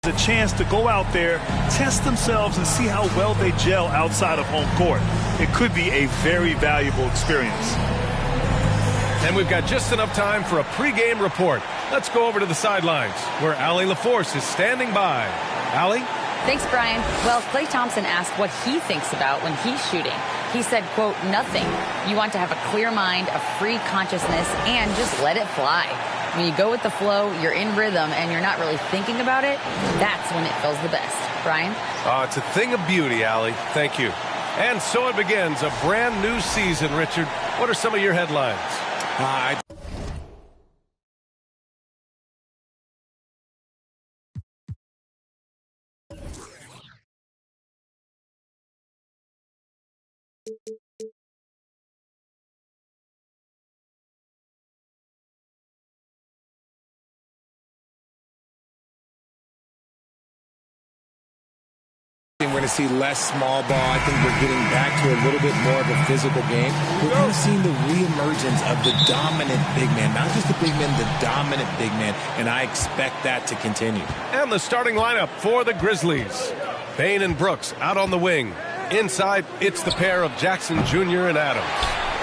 The chance to go out there, test themselves, and see how well they gel outside of home court. It could be a very valuable experience. And we've got just enough time for a pregame report. Let's go over to the sidelines where Allie LaForce is standing by. Allie? Thanks, Brian. Well, Klay Thompson asked what he thinks about when he's shooting. He said, quote, nothing. You want to have a clear mind, a free consciousness, and just let it fly. When you go with the flow, you're in rhythm, and you're not really thinking about it, that's when it feels the best. Brian? It's a thing of beauty, Allie. Thank you. And so it begins, a brand new season, Richard. What are some of your headlines? We're going to see less small ball. I think we're getting back to a little bit more of a physical game. We're kind of seeing the reemergence of the dominant big man. Not just the big man, the dominant big man. And I expect that to continue. And the starting lineup for the Grizzlies. Bane and Brooks out on the wing. Inside, it's the pair of Jackson Jr. and Adams.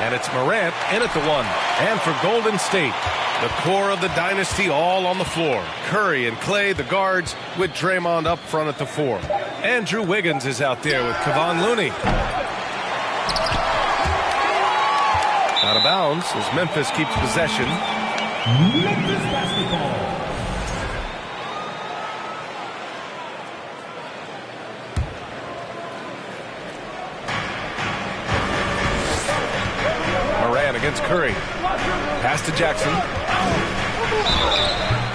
And it's Morant in at the one. And for Golden State, the core of the dynasty all on the floor. Curry and Klay, the guards, with Draymond up front at the four. Andrew Wiggins is out there with Kevon Looney. Out of bounds as Memphis keeps possession. Memphis basketball. Morant against Curry. Pass to Jackson.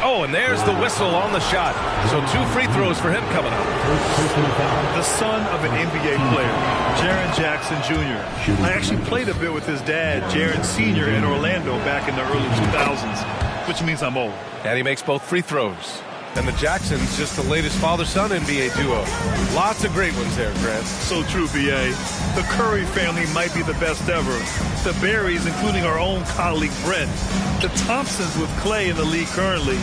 Oh, and there's the whistle on the shot. So 2 free throws for him coming up. The son of an NBA player, Jaren Jackson Jr. I actually played a bit with his dad, Jaren Sr. in Orlando back in the early 2000s, which means I'm old. And he makes both free throws. And the Jacksons, just the latest father-son NBA duo. Lots of great ones there, Grant. So true, B.A. The Curry family might be the best ever. The Berrys, including our own colleague Brent. The Thompsons with Klay in the league currently.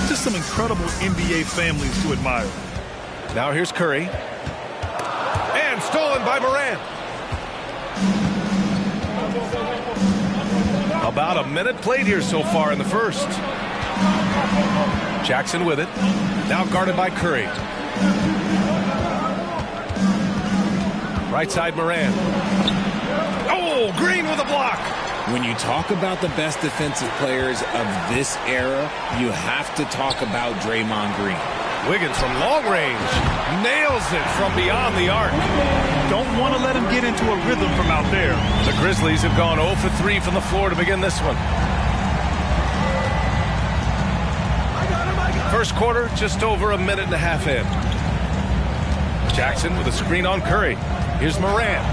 Just some incredible NBA families to admire. Now here's Curry. And stolen by Morant. About a minute played here so far in the first. Jackson with it. Now guarded by Curry. Right side Morant. Oh, Green with a block. When you talk about the best defensive players of this era, you have to talk about Draymond Green. Wiggins from long range. Nails it from beyond the arc. Don't want to let him get into a rhythm from out there. The Grizzlies have gone 0 for 3 from the floor to begin this one. First quarter, just over a minute and a half in. Jackson with a screen on Curry. Here's Morant.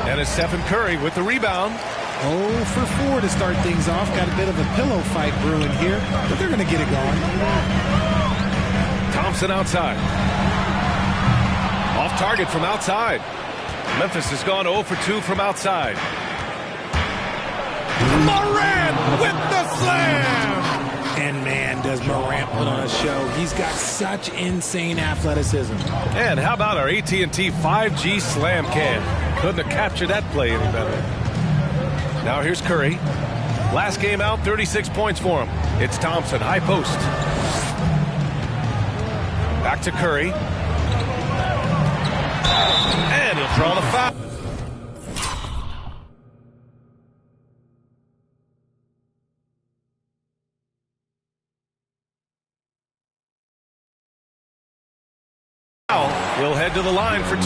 And it's Stephen Curry with the rebound. 0 for 4 to start things off. Got a bit of a pillow fight brewing here, but they're going to get it going. Thompson outside. Off target from outside. Memphis has gone 0 for 2 from outside. Morant with the slam! And man, does Morant put on a show. He's got such insane athleticism. And how about our AT&T 5G slam cam? Couldn't have captured that play any better. Now here's Curry. Last game out, 36 points for him. It's Thompson, high post. Back to Curry. And he'll draw the foul. He'll head to the line for 2.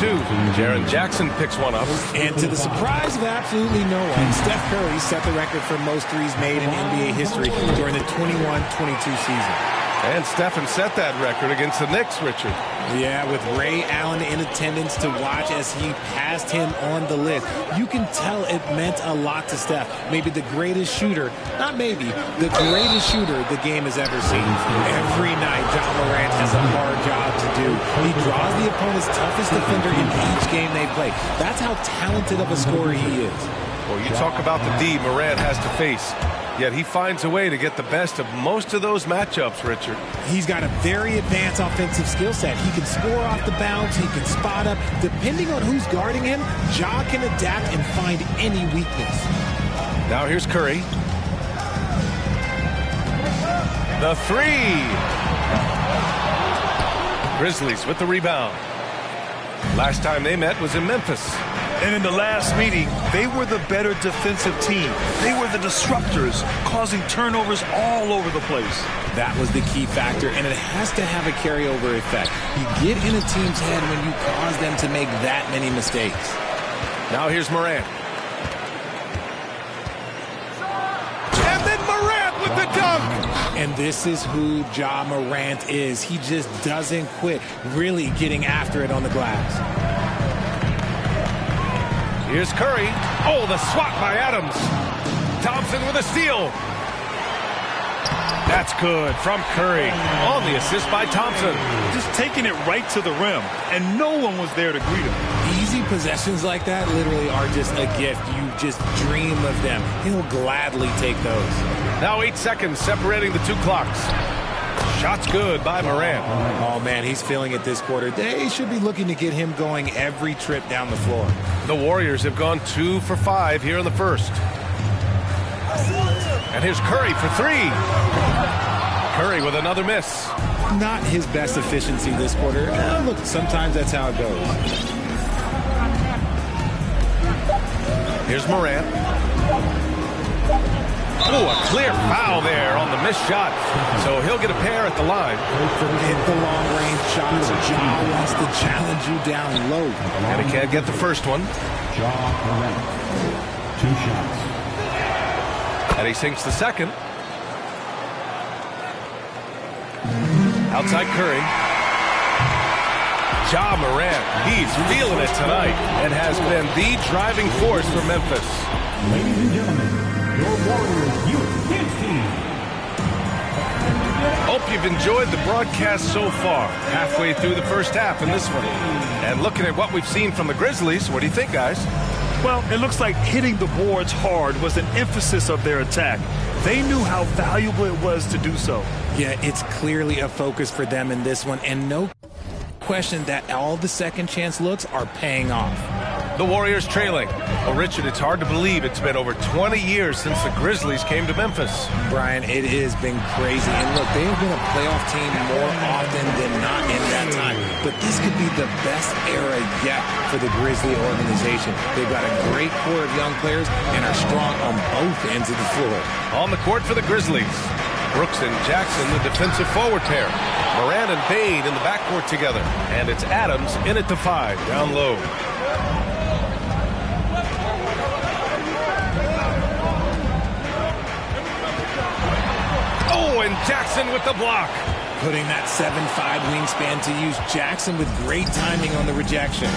Jaren Jackson picks one up. And to the surprise of absolutely no one, Steph Curry set the record for most threes made in NBA history during the 21-22 season. And Stephen set that record against the Knicks, Richard. Yeah, with Ray Allen in attendance to watch as he passed him on the list. You can tell it meant a lot to Steph. Maybe the greatest shooter, not maybe, the greatest shooter the game has ever seen. Every night, John Morant has a hard job to do. He draws the opponent's toughest defender in each game they play. That's how talented of a scorer he is. Well, you talk about the D Morant has to face. Yet he finds a way to get the best of most of those matchups, Richard. He's got a very advanced offensive skill set. He can score off the bounce. He can spot up. Depending on who's guarding him, Ja can adapt and find any weakness. Now here's Curry. The three. Grizzlies with the rebound. Last time they met was in Memphis. And in the last meeting, they were the better defensive team. They were the disruptors, causing turnovers all over the place. That was the key factor, and it has to have a carryover effect. You get in a team's head when you cause them to make that many mistakes. Now here's Morant. And then Morant with the dunk. And this is who Ja Morant is. He just doesn't quit, really getting after it on the glass. Here's Curry. Oh, the swat by Adams. Thompson with a steal. That's good from Curry. On the assist by Thompson. Just taking it right to the rim, and no one was there to greet him. Easy possessions like that literally are just a gift. You just dream of them. He'll gladly take those. Now 8 seconds separating the two clocks. Shot's good by Morant. Oh, man, he's feeling it this quarter. They should be looking to get him going every trip down the floor. The Warriors have gone 2 for 5 here in the first. And here's Curry for three. Curry with another miss. Not his best efficiency this quarter. Look, sometimes that's how it goes. Here's Morant. Oh, a clear foul there on the missed shot. So he'll get a pair at the line. Hit the long-range shots. Ja wants to challenge you down low. And he can't get the first one. Ja Morant, 2 shots. And he sinks the second. Outside Curry. Ja Morant, he's feeling it tonight and has been the driving force for Memphis. Ladies and gentlemen, your Warriors Youth Kids team. Hope you've enjoyed the broadcast so far. Halfway through the first half in this one. And looking at what we've seen from the Grizzlies, what do you think, guys? Well, it looks like hitting the boards hard was an emphasis of their attack. They knew how valuable it was to do so. Yeah, it's clearly a focus for them in this one, and no question that all the second chance looks are paying off. The Warriors trailing. Well, Richard, it's hard to believe it's been over 20 years since the Grizzlies came to Memphis. Brian, it has been crazy. And look, they have been a playoff team more often than not in that time. But this could be the best era yet for the Grizzly organization. They've got a great core of young players and are strong on both ends of the floor. On the court for the Grizzlies, Brooks and Jackson, the defensive forward pair. Morant and Bane in the backcourt together. And it's Adams in at the 5, down low. Oh, and Jackson with the block. Putting that 7'5" wingspan to use. Jackson with great timing on the rejection.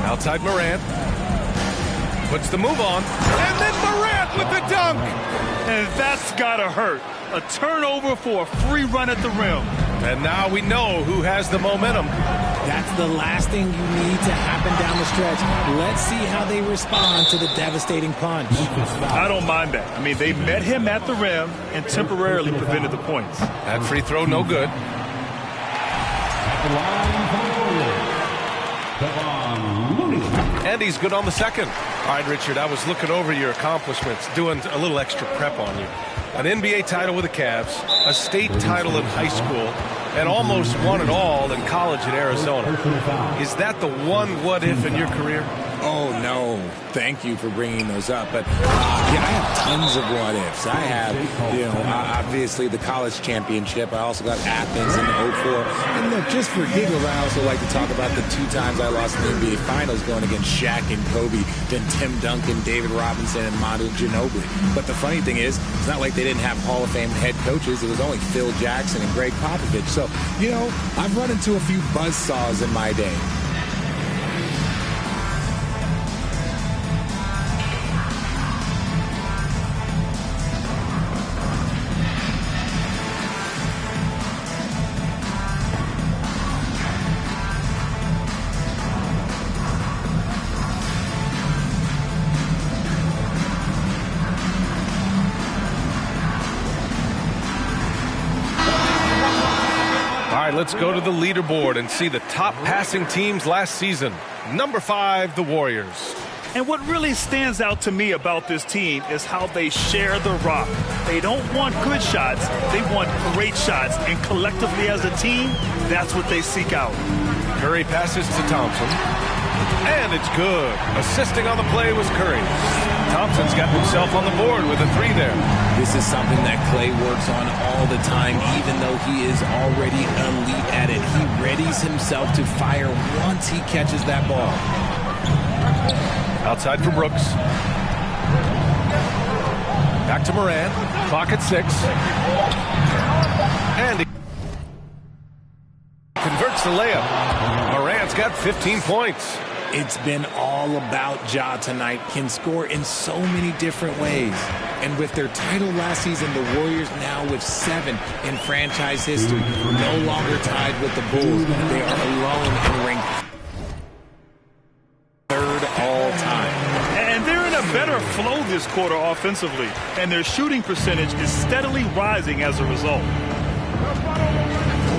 Outside Morant. Puts the move on. And then Morant with the dunk. And that's gotta hurt. A turnover for a free run at the rim. And now we know who has the momentum. That's the last thing you need to happen down the stretch. Let's see how they respond to the devastating punch. I don't mind that. I mean, they met him at the rim and temporarily prevented the points. That free throw no good. At the line for Kevon Looney. And he's good on the second. All right, Richard, I was looking over your accomplishments, doing a little extra prep on you. An NBA title with the Cavs, a state title in high school, and almost won it all in college at Arizona. Is that the one what-if in your career? Oh, no. Thank you for bringing those up. But, yeah, I have tons of what-ifs. I have, obviously the college championship. I also got Athens in 04. And look, just for giggles, I also like to talk about the 2 times I lost in the NBA Finals going against Shaq and Kobe, then Tim Duncan, David Robinson, and Manu Ginobili. But the funny thing is, it's not like they didn't have Hall of Fame head coaches. It was only Phil Jackson and Greg Popovich. So, I've run into a few buzzsaws in my day. And let's go to the leaderboard and see the top passing teams last season. Number 5, the Warriors. And what really stands out to me about this team is how they share the rock. They don't want good shots, they want great shots. And collectively as a team, that's what they seek out. Curry passes to Thompson. And it's good. Assisting on the play was Curry. Thompson's got himself on the board with a 3 there. This is something that Klay works on all the time, even though he is already elite at it. He readies himself to fire once he catches that ball. Outside for Brooks. Back to Morant. Clock at 6. And he converts the layup. Morant's got 15 points. It's been all about Ja tonight. Can score in so many different ways. And with their title last season, the Warriors now with 7 in franchise history. No longer tied with the Bulls. They are alone in ranked 3rd all time. And they're in a better flow this quarter offensively. And their shooting percentage is steadily rising as a result.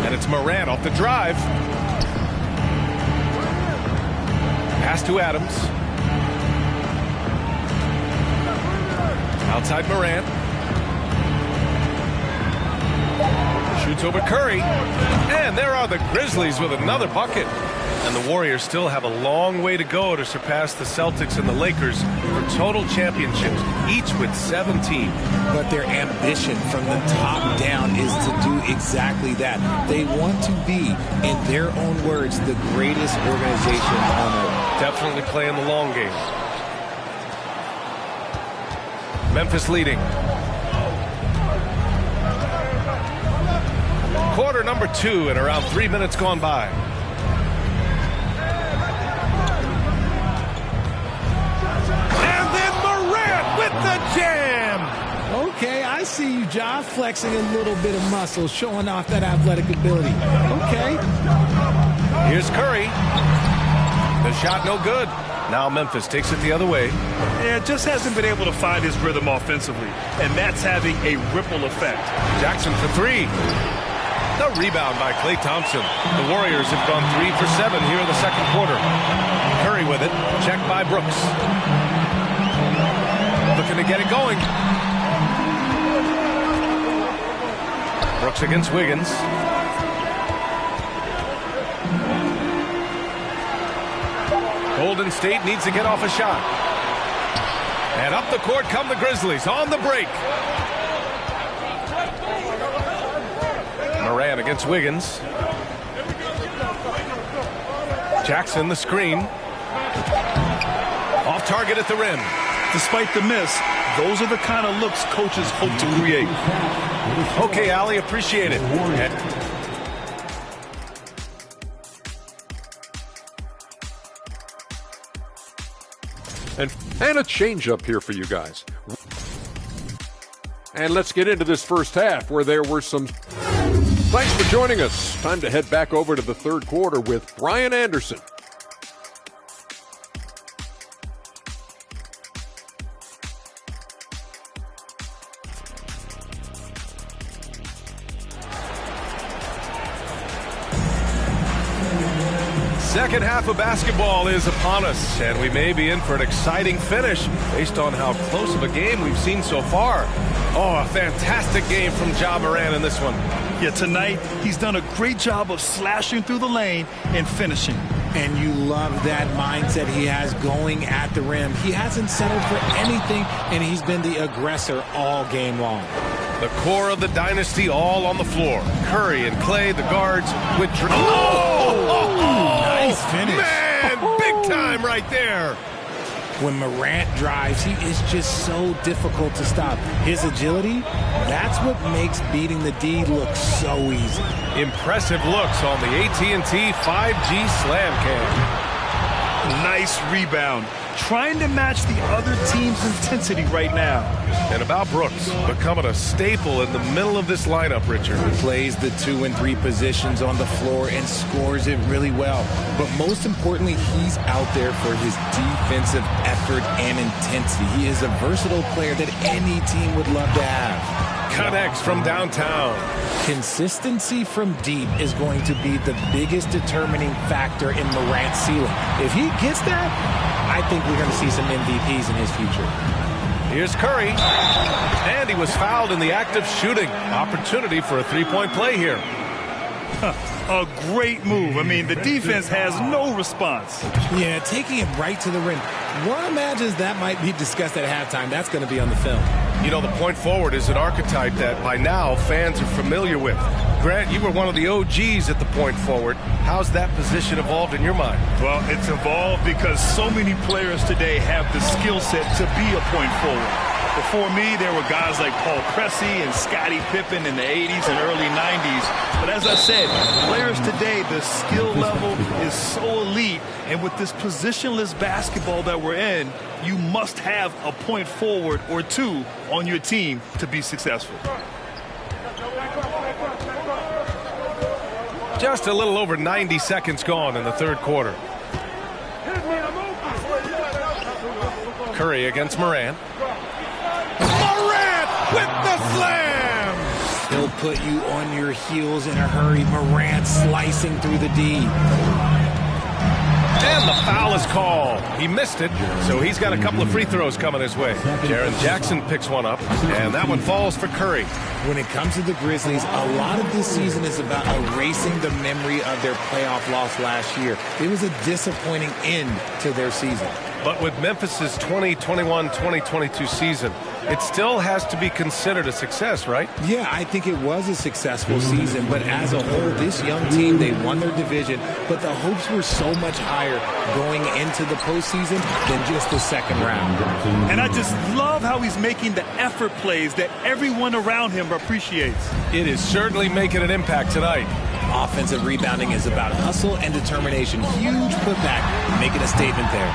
And it's Morant off the drive. Pass to Adams. Outside Morant. Shoots over Curry. And there are the Grizzlies with another bucket. And the Warriors still have a long way to go to surpass the Celtics and the Lakers for total championships, each with 17. But their ambition from the top down is to do exactly that. They want to be, in their own words, the greatest organization on earth. Definitely playing the long game. Memphis leading. Quarter number 2 and around 3 minutes gone by. And then Morant with the jam. Okay, I see you, Ja, flexing a little bit of muscle, showing off that athletic ability. Okay. Here's Curry. The shot no good. Now Memphis takes it the other way. Yeah, just hasn't been able to find his rhythm offensively. And that's having a ripple effect. Jackson for 3. The rebound by Klay Thompson. The Warriors have gone 3 for 7 here in the second quarter. Curry with it. Checked by Brooks. Looking to get it going. Brooks against Wiggins. Golden State needs to get off a shot. And up the court come the Grizzlies on the break. Morant against Wiggins. Jackson the screen. Off target at the rim. Despite the miss, those are the kind of looks coaches hope to create. Okay, Ali, appreciate it. And a change-up here for you guys. And let's get into this first half where there were some... Thanks for joining us. Time to head back over to the third quarter with Brian Anderson. Second half of basketball is upon us, and we may be in for an exciting finish based on how close of a game we've seen so far. Oh, a fantastic game from Ja Morant in this one. Yeah, tonight he's done a great job of slashing through the lane and finishing. And you love that mindset he has going at the rim. He hasn't settled for anything, and he's been the aggressor all game long. The core of the dynasty all on the floor. Curry and Klay, the guards, with... Nice finish. Man, big time right there. When Morant drives, he is just so difficult to stop. His agility, that's what makes beating the D look so easy. Impressive looks on the AT&T 5G Slam Cam. Nice rebound. Trying to match the other team's intensity right now. And about Brooks, becoming a staple in the middle of this lineup, Richard. Plays the 2 and 3 positions on the floor and scores it really well. But most importantly, he's out there for his defensive effort and intensity. He is a versatile player that any team would love to have. connects from downtown. Consistency from deep is going to be the biggest determining factor in Morant's ceiling. If he gets that, I think we're going to see some MVPs in his future. Here's Curry. And he was fouled in the act of shooting. Opportunity for a three-point play here. A great move. I mean, the defense has no response. Yeah, taking it right to the rim. One imagines that might be discussed at halftime. That's going to be on the film. You know, the point forward is an archetype that by now fans are familiar with. Grant, you were one of the OGs at the point forward. How's that position evolved in your mind? Well, it's evolved because so many players today have the skill set to be a point forward. Before me, there were guys like Paul Pressey and Scottie Pippen in the 80s and early 90s. But as I said, players today, the skill level is so elite. And with this positionless basketball that we're in, you must have a point forward or two on your team to be successful. Just a little over 90 seconds gone in the third quarter. Curry against Morant. Morant with the slam! He'll put you on your heels in a hurry. Morant slicing through the D. And the foul is called. He missed it, so he's got a couple of free throws coming his way. Jaren Jackson picks one up, and that one falls for Curry. When it comes to the Grizzlies, a lot of this season is about erasing the memory of their playoff loss last year. It was a disappointing end to their season. But with Memphis's 2021-2022 season, it still has to be considered a success, right? Yeah, I think it was a successful season, but as a whole, this young team, they won their division, but the hopes were so much higher going into the postseason than just the second round. And I just love how he's making the effort plays that everyone around him appreciates. It is certainly making an impact tonight. Offensive rebounding is about hustle and determination. Huge putback, making a statement there.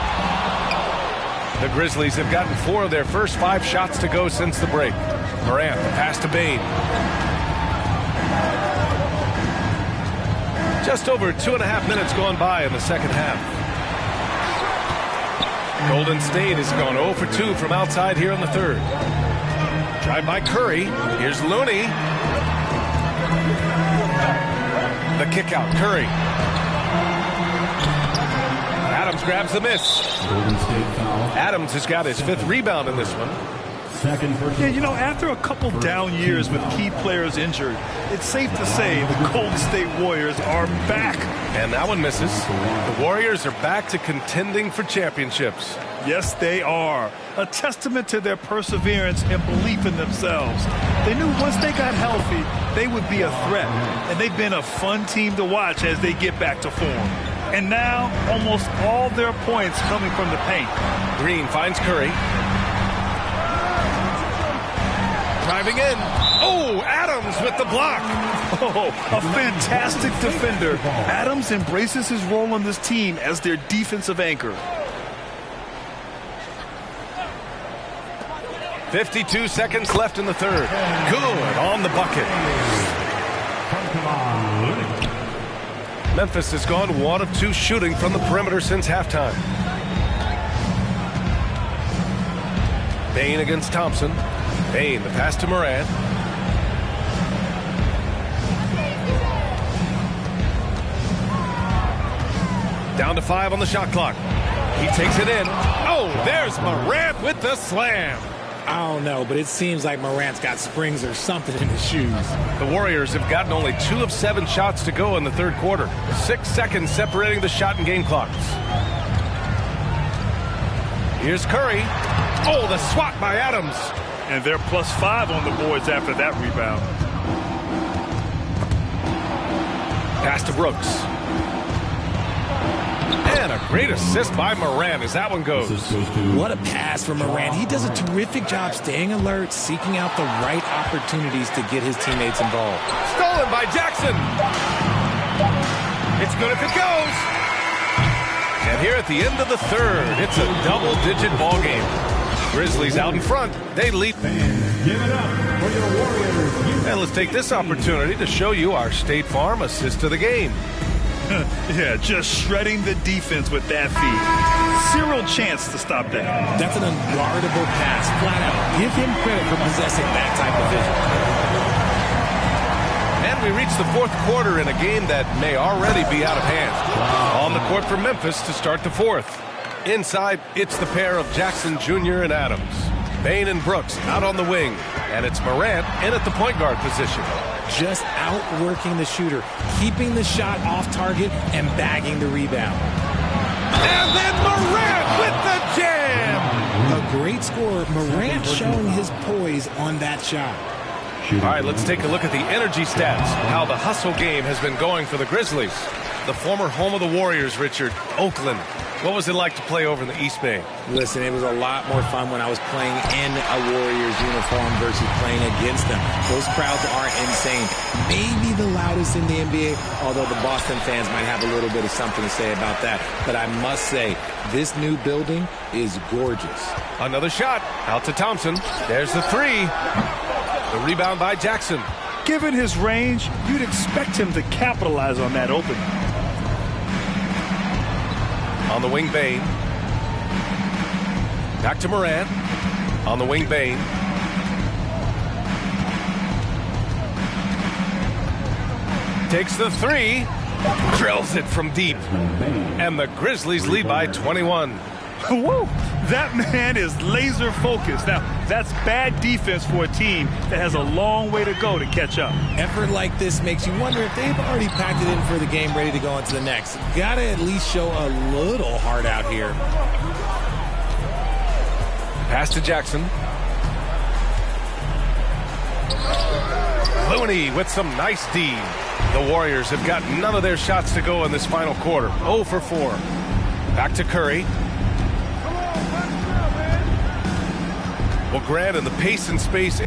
The Grizzlies have gotten 4 of their first 5 shots to go since the break. Morant, the pass to Bane. Just over 2.5 minutes gone by in the second half. Golden State has gone 0 for 2 from outside here in the third. Drive by Curry. Here's Looney. The kick out, Curry. Adams grabs the miss. Adams has got his 5th rebound in this one. Yeah, you know, after a couple down years with key players injured, it's safe to say the Golden State Warriors are back. And that one misses. The Warriors are back to contending for championships. Yes, they are. A testament to their perseverance and belief in themselves. They knew once they got healthy, they would be a threat. And they've been a fun team to watch as they get back to form. And now, almost all their points coming from the paint. Green finds Curry. Driving in. Oh, Adams with the block. Oh, a fantastic defender. Adams embraces his role on this team as their defensive anchor. 52 seconds left in the third. Good on the bucket. Memphis has gone 1 of 2 shooting from the perimeter since halftime. Bane against Thompson. Bane, the pass to Morant. Down to 5 on the shot clock. He takes it in. Oh, there's Morant with the slam. I don't know, but it seems like Morant's got springs or something in his shoes. The Warriors have gotten only 2 of 7 shots to go in the third quarter. 6 seconds separating the shot and game clocks. Here's Curry. Oh, the swat by Adams. And they're +5 on the boards after that rebound. Pass to Brooks. And a great assist by Morant as that one goes. What a pass from Morant. He does a terrific job staying alert, seeking out the right opportunities to get his teammates involved. Stolen by Jackson. It's good if it goes. And here at the end of the third, it's a double-digit ball game. Grizzlies out in front. They leap. Give it up for your Warriors. And let's take this opportunity to show you our State Farm assist to the game. Yeah, just shredding the defense with that feed. Zero chance to stop that. That's an unguardable pass, flat out. Give him credit for possessing that type of vision. And we reach the fourth quarter in a game that may already be out of hand. On the court for Memphis to start the fourth. Inside, it's the pair of Jackson Jr. and Adams. Bane and Brooks out on the wing. And it's Morant in at the point guard position. Just outworking the shooter, keeping the shot off target, and bagging the rebound. And then Morant with the jam! A great scorer, Morant showing his poise on that shot. All right, let's take a look at the energy stats, how the hustle game has been going for the Grizzlies. The former home of the Warriors, Richard, Oakland. What was it like to play over in the East Bay? Listen, it was a lot more fun when I was playing in a Warriors uniform versus playing against them. Those crowds are insane. Maybe the loudest in the NBA, although the Boston fans might have a little bit of something to say about that. But I must say, this new building is gorgeous. Another shot out to Thompson. There's the three. The rebound by Jackson. Given his range, you'd expect him to capitalize on that opening. On the wing, Bane. Back to Morant. On the wing, Bane. Takes the three. Drills it from deep. And the Grizzlies lead by 21. Woo! That man is laser focused. Now, that's bad defense for a team that has a long way to go to catch up. Effort like this makes you wonder if they've already packed it in for the game, ready to go into the next. Gotta at least show a little heart out here. Pass to Jackson. Looney with some nice D. The Warriors have got none of their shots to go in this final quarter. 0 for 4. Back to Curry. Well, Grant, in the pace and space.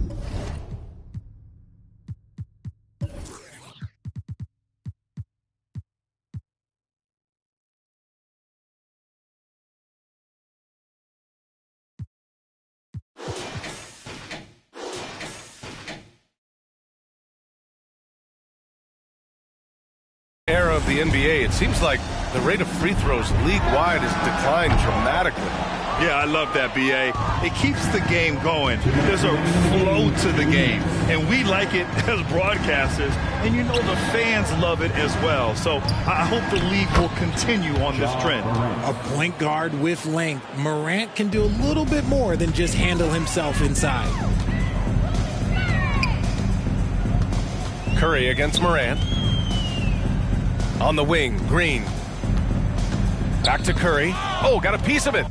Era of the NBA, it seems like the rate of free throws league-wide has declined dramatically. Yeah, I love that, B.A. It keeps the game going. There's a flow to the game, and we like it as broadcasters, and you know the fans love it as well. So I hope the league will continue on this trend. A point guard with length. Morant can do a little bit more than just handle himself inside. Curry against Morant. On the wing, Green. Back to Curry. Oh, got a piece of it.